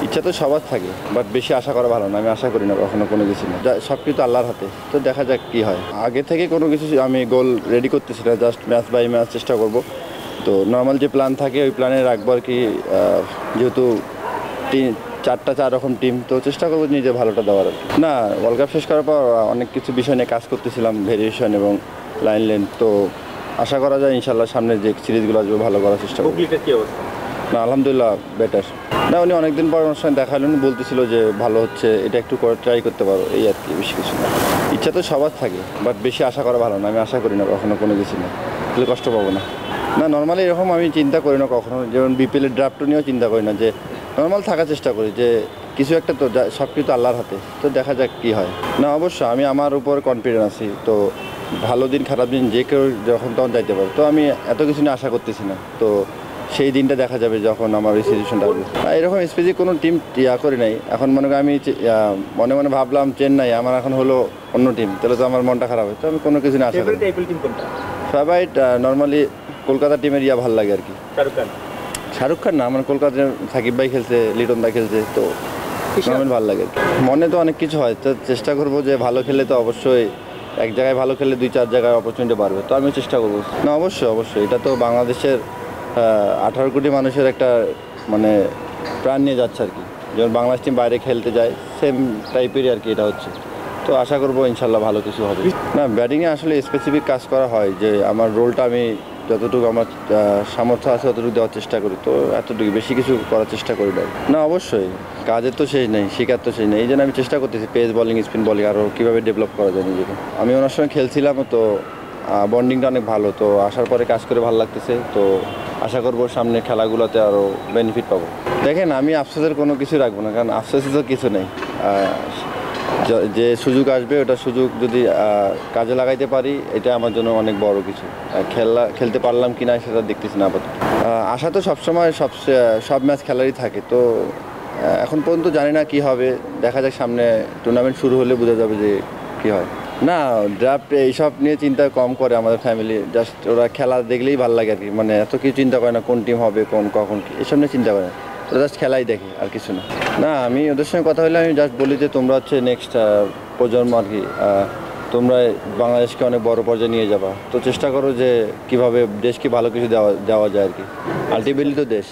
ইচ্ছা তো সবার থাকে, বাট বেশি আশা করা ভালো না। আমি আশা করি না কখনো কোনো কিছু না, সব কিছু আল্লাহর হাতে। তো দেখা যাক কি হয়। আগে থেকে কোনো কিছু আমি গোল রেডি করতেছি না, জাস্ট ম্যাচ বাই ম্যাচ চেষ্টা করব। তো নর্মাল যে প্ল্যান থাকে ওই প্ল্যানে রাখবো আর কি। যেহেতু 4 রকম টিম, তো চেষ্টা করবো নিজে ভালোটা দেওয়ার আর কি। না, ওয়ার্ল্ড কাপ শেষ করার পর অনেক কিছু বিষয় নিয়ে কাজ করতেছিলাম, ভেরিয়েশন এবং লাইন লেন্থ। তো আশা করা যায় ইনশাল্লাহ সামনে যে সিরিজগুলো আসবে ভালো করার চেষ্টা করবো। কি অবস্থা? না, আলহামদুলিল্লাহ বেটার। না, উনি অনেকদিন পর আমার সঙ্গে দেখা হলেন, বলতেছিল যে ভালো হচ্ছে, এটা একটু করে ট্রাই করতে পারো, এই আর কি, বেশি কিছু না। ইচ্ছা তো সবার থাকে, বাট বেশি আশা করা ভালো না। আমি আশা করি না কখনো কোনো কিছু না, তাহলে কষ্ট পাবো না। না, নর্মালি এরকম আমি চিন্তা করি না কখনো, যেমন বিপিএলের ড্রাফট নিয়েও চিন্তা করি না, যে নর্মাল থাকার চেষ্টা করি, যে কিছু একটা তো সব কিছু আল্লাহর হাতে। তো দেখা যাক কী হয়। না, অবশ্যই আমি আমার উপর কনফিডেন্ট আছি। তো ভালো দিন খারাপ দিন যে কেউ যখন তখন যাইতে পারে। তো আমি এত কিছু নিয়ে আশা করতেছি না। তো সেই দিনটা দেখা যাবে যখন আমার এই সিচুয়েশনটা আসবে। এরকম স্পেসিফিক কোনো টিম করি নাই। এখন মনে করি আমি মনে মনে ভাবলাম চেন্নাই, আমার এখন হলো অন্য টিম, তাহলে তো আমার মনটা খারাপ হয়। তো আমি কোনো কিছু নিয়ে আশা করি। ফেভারিট নর্মালি কলকাতা টিমের ভালো লাগে আর কি। শাহরুখ খান না, আমার কলকাতার সাকিব ভাই খেলছে, লিটন ভাই খেলছে, তো নর্মালি ভালো লাগে। মনে তো অনেক কিছু হয়, তো চেষ্টা করবো যে ভালো খেলে তো অবশ্যই এক জায়গায় ভালো খেলে 2-4 জায়গায় অপরচুনিটি বাড়বে। তো আমি চেষ্টা করবো। না, অবশ্যই এটা তো বাংলাদেশের 18 কোটি মানুষের একটা মানে প্রাণ নিয়ে যাচ্ছে আর কি। যেমন বাংলাদেশ টিম বাইরে খেলতে যায়, সেম টাইপেরই আর কি এটা হচ্ছে। তো আশা করবো ইনশাল্লাহ ভালো কিছু হবে। না, ব্যাটিংয়ে আসলে স্পেসিফিক কাজ করা হয়, যে আমার রোলটা আমি যতটুকু আমার সামর্থ্য আছে ততটুকু দেওয়ার চেষ্টা করি। তো এতটুকু, বেশি কিছু করার চেষ্টা করি না। না, অবশ্যই কাজের তো শেষ নেই, শেখার তো শেষ নেই। এই জন্য আমি চেষ্টা করতেছি পেস বোলিং, স্পিন বোলিং আরও কীভাবে ডেভেলপ করা যায় নিজেকে। আমি ওনার সঙ্গে খেলছিলাম, তো বন্ডিংটা অনেক ভালো। তো আসার পরে কাজ করে ভালো লাগতেছে। তো আশা করবো সামনে খেলাগুলোতে আরও বেনিফিট পাবো। দেখেন, আমি আফসোসের কোনো কিছু রাখবো না, কারণ আফসোসে তো কিছু নেই। যে সুযোগ আসবে, ওটা সুযোগ যদি কাজে লাগাইতে পারি, এটা আমার জন্য অনেক বড় কিছু। খেলতে পারলাম কি না সেটা দেখতেছি না আপাতত। আশা তো সবসময় সব ম্যাচ খেলারই থাকে। তো এখন পর্যন্ত জানি না কি হবে, দেখা যাক সামনে টুর্নামেন্ট শুরু হলে বোঝা যাবে যে কি হয়। না, ড্রাফট এইসব নিয়ে চিন্তা কম করে আমাদের ফ্যামিলি। জাস্ট ওরা খেলা দেখলেই ভালো লাগে আর কি। মানে এত কিছু চিন্তা করে না কোন টিম হবে, কখন কি, এসব নিয়ে চিন্তা করে না। ওরা জাস্ট খেলাই দেখে, আর কিছু না। না, আমি ওদের সঙ্গে কথা হলে আমি জাস্ট বলি যে তোমরা হচ্ছে নেক্সট প্রজন্ম আর কি। তোমরা বাংলাদেশকে অনেক বড় পর্যায়ে নিয়ে যাবা। তো চেষ্টা করো যে কীভাবে দেশকে ভালো কিছু দেওয়া যায় আর কি। আলটিমেটলি তো দেশ।